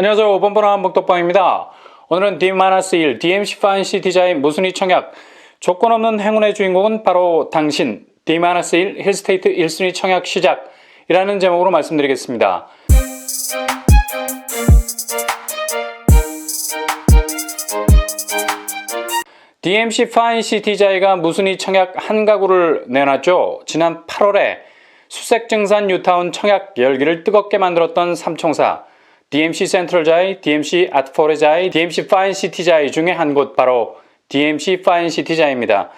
안녕하세요. 뻔뻔한 복덕방입니다. 오늘은 D-1 DMC 파인 시티자의 무순위 청약, 조건 없는 행운의 주인공은 바로 당신, D-1 힐스테이트 1순위 청약 시작이라는 제목으로 말씀드리겠습니다. DMC 파인 시티자이가 무순위 청약 한 가구를 내놨죠. 지난 8월에 수색증산 뉴타운 청약 열기를 뜨겁게 만들었던 삼총사 DMC 센트럴자이, DMC 아트포레자이, DMC 파인 시티자이 중에 한 곳 바로 DMC 파인 시티자이입니다.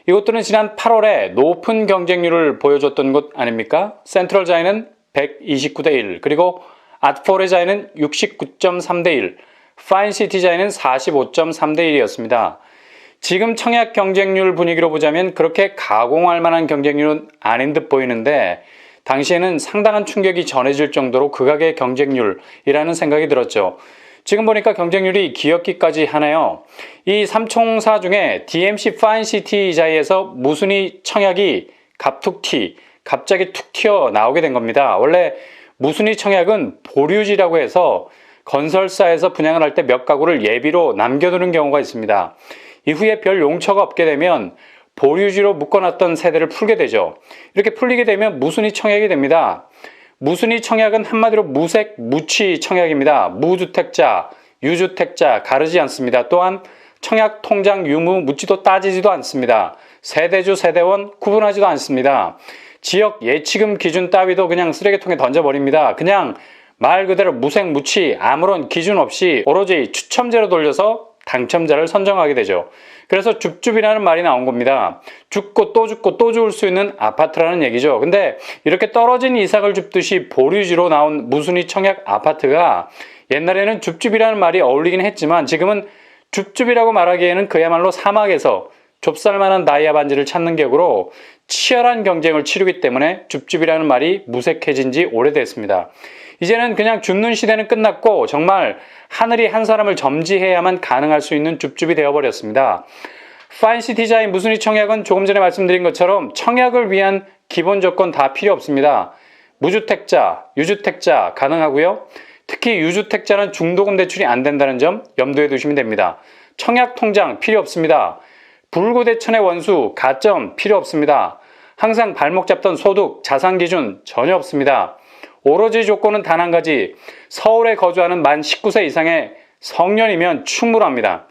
이곳들은 지난 8월에 높은 경쟁률을 보여줬던 곳 아닙니까? 센트럴자이는 129대 1, 그리고 아트포레자이는 69.3대 1, 파인 시티자이는 45.3대 1이었습니다. 지금 청약 경쟁률 분위기로 보자면 그렇게 가공할 만한 경쟁률은 아닌 듯 보이는데 당시에는 상당한 충격이 전해질 정도로 극악의 경쟁률이라는 생각이 들었죠. 지금 보니까 경쟁률이 기역기까지 하네요. 이 삼총사 중에 DMC 파인 시티자이에서 무순위 청약이 갑자기 툭 튀어 나오게 된 겁니다. 원래 무순위 청약은 보류지라고 해서 건설사에서 분양을 할 때 몇 가구를 예비로 남겨두는 경우가 있습니다. 이후에 별 용처가 없게 되면 보류지로 묶어놨던 세대를 풀게 되죠. 이렇게 풀리게 되면 무순위 청약이 됩니다. 무순위 청약은 한마디로 무색, 무취 청약입니다. 무주택자, 유주택자 가르지 않습니다. 또한 청약 통장 유무, 묻지도 따지지도 않습니다. 세대주, 세대원 구분하지도 않습니다. 지역 예치금 기준 따위도 그냥 쓰레기통에 던져버립니다. 그냥 말 그대로 무색, 무취, 아무런 기준 없이 오로지 추첨제로 돌려서 당첨자를 선정하게 되죠. 그래서 줍줍이라는 말이 나온 겁니다. 죽고 또 죽고 또 죽을 수 있는 아파트라는 얘기죠. 근데 이렇게 떨어진 이삭을 줍듯이 보류지로 나온 무순위 청약 아파트가 옛날에는 줍줍이라는 말이 어울리긴 했지만 지금은 줍줍이라고 말하기에는 그야말로 사막에서 좁쌀만한 다이아 반지를 찾는 격으로 치열한 경쟁을 치르기 때문에 줍줍이라는 말이 무색해진 지 오래됐습니다. 이제는 그냥 줍는 시대는 끝났고 정말 하늘이 한 사람을 점지해야만 가능할 수 있는 줍줍이 되어버렸습니다. 파인 시티자의 무순위 청약은 조금 전에 말씀드린 것처럼 청약을 위한 기본 조건 다 필요 없습니다. 무주택자, 유주택자 가능하고요. 특히 유주택자는 중도금 대출이 안 된다는 점 염두에 두시면 됩니다. 청약 통장 필요 없습니다. 불구대천의 원수, 가점 필요 없습니다. 항상 발목 잡던 소득, 자산 기준 전혀 없습니다. 오로지 조건은 단 한 가지, 서울에 거주하는 만 19세 이상의 성년이면 충분합니다.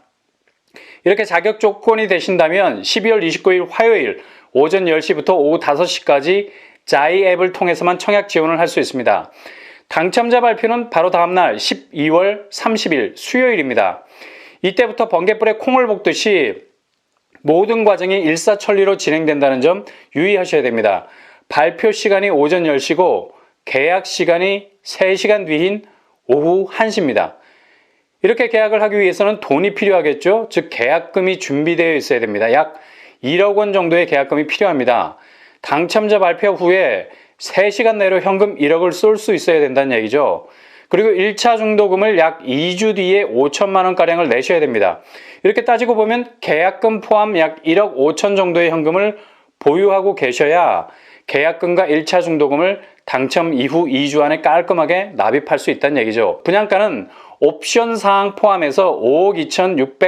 이렇게 자격 조건이 되신다면 12월 29일 화요일 오전 10시부터 오후 5시까지 자이 앱을 통해서만 청약 지원을 할 수 있습니다. 당첨자 발표는 바로 다음날 12월 30일 수요일입니다. 이때부터 번개불에 콩을 볶듯이 모든 과정이 일사천리로 진행된다는 점 유의하셔야 됩니다. 발표 시간이 오전 10시고 계약 시간이 3시간 뒤인 오후 1시입니다. 이렇게 계약을 하기 위해서는 돈이 필요하겠죠. 즉 계약금이 준비되어 있어야 됩니다. 약 1억 원 정도의 계약금이 필요합니다. 당첨자 발표 후에 3시간 내로 현금 1억을 쏠 수 있어야 된다는 얘기죠. 그리고 1차 중도금을 약 2주 뒤에 5천만 원가량을 내셔야 됩니다. 이렇게 따지고 보면 계약금 포함 약 1억 5천 정도의 현금을 보유하고 계셔야 계약금과 1차 중도금을 당첨 이후 2주 안에 깔끔하게 납입할 수 있다는 얘기죠. 분양가는 옵션 사항 포함해서 5억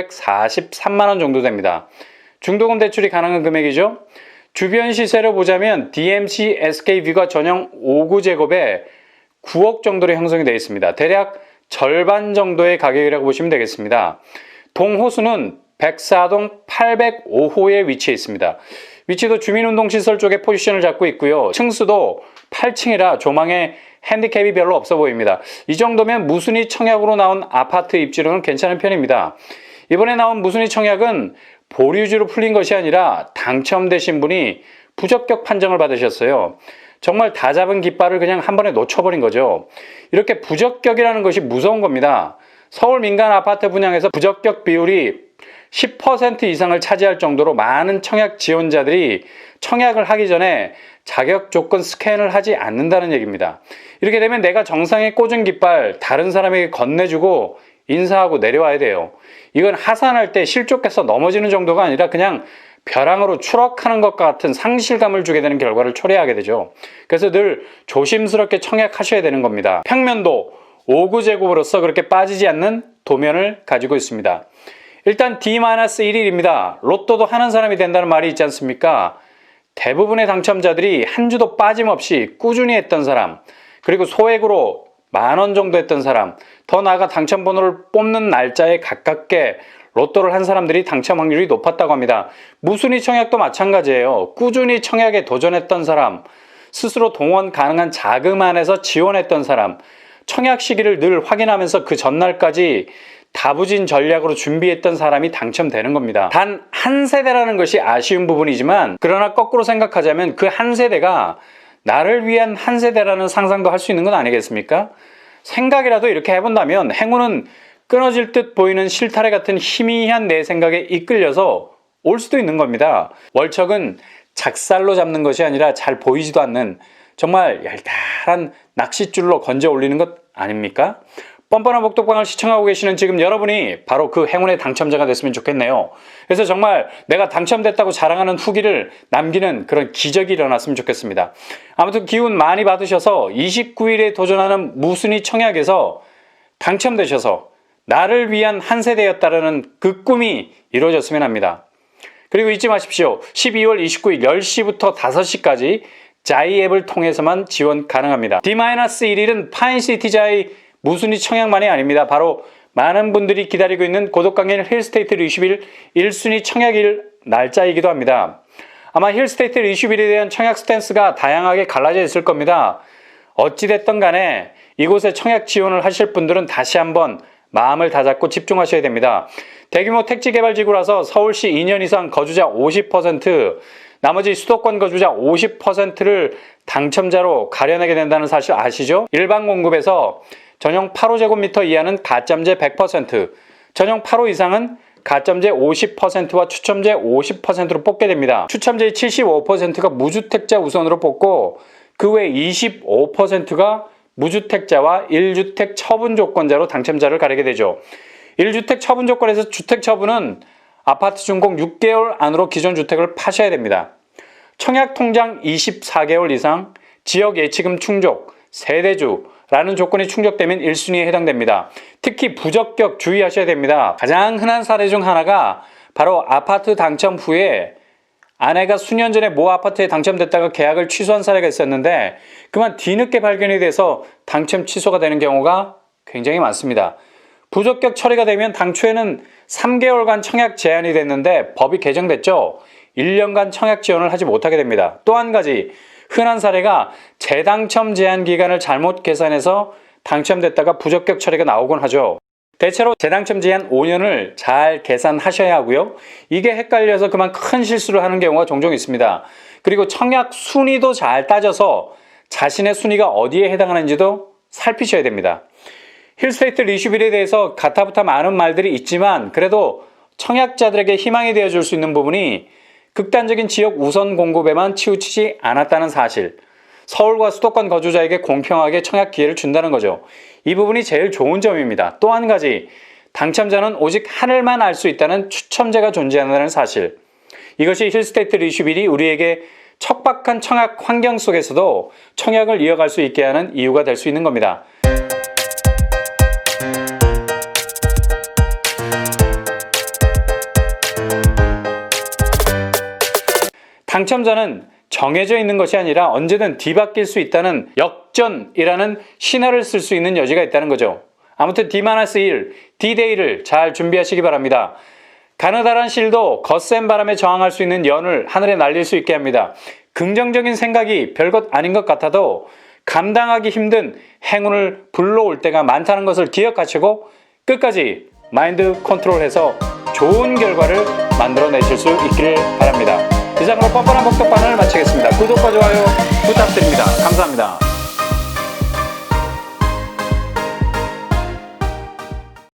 2,643만 원 정도 됩니다. 중도금 대출이 가능한 금액이죠. 주변 시세로 보자면 DMC SK뷰가 전용 5구 제곱에 9억 정도로 형성이 되어 있습니다. 대략 절반 정도의 가격이라고 보시면 되겠습니다. 동호수는 104동 805호에 위치해 있습니다. 위치도 주민운동시설 쪽에 포지션을 잡고 있고요. 층수도 8층이라 조망에 핸디캡이 별로 없어 보입니다. 이 정도면 무순위 청약으로 나온 아파트 입지로는 괜찮은 편입니다. 이번에 나온 무순위 청약은 보류지로 풀린 것이 아니라 당첨되신 분이 부적격 판정을 받으셨어요. 정말 다 잡은 깃발을 그냥 한 번에 놓쳐버린 거죠. 이렇게 부적격이라는 것이 무서운 겁니다. 서울 민간 아파트 분양에서 부적격 비율이 10% 이상을 차지할 정도로 많은 청약 지원자들이 청약을 하기 전에 자격 조건 스캔을 하지 않는다는 얘기입니다. 이렇게 되면 내가 정상에 꽂은 깃발 다른 사람에게 건네주고 인사하고 내려와야 돼요. 이건 하산할 때 실족해서 넘어지는 정도가 아니라 그냥 벼랑으로 추락하는 것 같은 상실감을 주게 되는 결과를 초래하게 되죠. 그래서 늘 조심스럽게 청약하셔야 되는 겁니다. 평면도 5구제곱으로서 그렇게 빠지지 않는 도면을 가지고 있습니다. 일단 D-1일입니다. 로또도 하는 사람이 된다는 말이 있지 않습니까? 대부분의 당첨자들이 한 주도 빠짐없이 꾸준히 했던 사람, 그리고 소액으로 10,000원 정도 했던 사람, 더 나아가 당첨번호를 뽑는 날짜에 가깝게 로또를 한 사람들이 당첨 확률이 높았다고 합니다. 무순위 청약도 마찬가지예요. 꾸준히 청약에 도전했던 사람, 스스로 동원 가능한 자금 안에서 지원했던 사람, 청약 시기를 늘 확인하면서 그 전날까지 다부진 전략으로 준비했던 사람이 당첨되는 겁니다. 단 한 세대라는 것이 아쉬운 부분이지만, 그러나 거꾸로 생각하자면 그 한 세대가 나를 위한 한 세대라는 상상도 할 수 있는 건 아니겠습니까? 생각이라도 이렇게 해본다면 행운은 끊어질 듯 보이는 실타래 같은 희미한 내 생각에 이끌려서 올 수도 있는 겁니다. 월척은 작살로 잡는 것이 아니라 잘 보이지도 않는 정말 얄달한 낚싯줄로 건져 올리는 것 아닙니까? 뻔뻔한 복덕방을 시청하고 계시는 지금 여러분이 바로 그 행운의 당첨자가 됐으면 좋겠네요. 그래서 정말 내가 당첨됐다고 자랑하는 후기를 남기는 그런 기적이 일어났으면 좋겠습니다. 아무튼 기운 많이 받으셔서 29일에 도전하는 무순위 청약에서 당첨되셔서 나를 위한 한 세대였다라는 그 꿈이 이루어졌으면 합니다. 그리고 잊지 마십시오. 12월 29일 10시부터 5시까지 자이 앱을 통해서만 지원 가능합니다. D-1일은 파인시티 자이 무순위 청약만이 아닙니다. 바로 많은 분들이 기다리고 있는 고독강연 힐스테이트 리슈빌 1순위 청약일 날짜이기도 합니다. 아마 힐스테이트 리슈빌에 대한 청약 스탠스가 다양하게 갈라져 있을 겁니다. 어찌됐든 간에 이곳에 청약 지원을 하실 분들은 다시 한번 마음을 다잡고 집중하셔야 됩니다. 대규모 택지개발지구라서 서울시 2년 이상 거주자 50%, 나머지 수도권 거주자 50%를 당첨자로 가려내게 된다는 사실 아시죠? 일반 공급에서 전용 8호제곱미터 이하는 가점제 100%, 전용 8호 이상은 가점제 50%와 추첨제 50%로 뽑게 됩니다. 추첨제의 75%가 무주택자 우선으로 뽑고 그 외 25%가 무주택자와 1주택 처분 조건자로 당첨자를 가리게 되죠. 1주택 처분 조건에서 주택 처분은 아파트 준공 6개월 안으로 기존 주택을 파셔야 됩니다. 청약 통장 24개월 이상, 지역 예치금 충족, 세대주라는 조건이 충족되면 1순위에 해당됩니다. 특히 부적격 주의하셔야 됩니다. 가장 흔한 사례 중 하나가 바로 아파트 당첨 후에 아내가 수년 전에 모 아파트에 당첨됐다가 계약을 취소한 사례가 있었는데 그만 뒤늦게 발견이 돼서 당첨 취소가 되는 경우가 굉장히 많습니다. 부적격 처리가 되면 당초에는 3개월간 청약 제한이 됐는데 법이 개정됐죠. 1년간 청약 지원을 하지 못하게 됩니다. 또 한 가지 흔한 사례가 재당첨 제한 기간을 잘못 계산해서 당첨됐다가 부적격 처리가 나오곤 하죠. 대체로 재당첨 제한 5년을 잘 계산하셔야 하고요. 이게 헷갈려서 그만 큰 실수를 하는 경우가 종종 있습니다. 그리고 청약 순위도 잘 따져서 자신의 순위가 어디에 해당하는지도 살피셔야 됩니다. 힐스테이트 리슈빌에 대해서 가타부타 많은 말들이 있지만 그래도 청약자들에게 희망이 되어줄 수 있는 부분이 극단적인 지역 우선 공급에만 치우치지 않았다는 사실, 서울과 수도권 거주자에게 공평하게 청약 기회를 준다는 거죠. 이 부분이 제일 좋은 점입니다. 또 한 가지, 당첨자는 오직 하늘만 알 수 있다는 추첨제가 존재한다는 사실. 이것이 힐스테이트 리슈빌이 우리에게 척박한 청약 환경 속에서도 청약을 이어갈 수 있게 하는 이유가 될 수 있는 겁니다. 당첨자는 정해져 있는 것이 아니라 언제든 뒤바뀔 수 있다는 역전이라는 신화를 쓸 수 있는 여지가 있다는 거죠. 아무튼 D-1, D-Day를 잘 준비하시기 바랍니다. 가느다란 실도 거센 바람에 저항할 수 있는 연을 하늘에 날릴 수 있게 합니다. 긍정적인 생각이 별것 아닌 것 같아도 감당하기 힘든 행운을 불러올 때가 많다는 것을 기억하시고 끝까지 마인드 컨트롤해서 좋은 결과를 만들어내실 수 있기를 바랍니다. 이상으로 뻔뻔한 복덕방을 마치겠습니다. 구독과 좋아요 부탁드립니다. 감사합니다.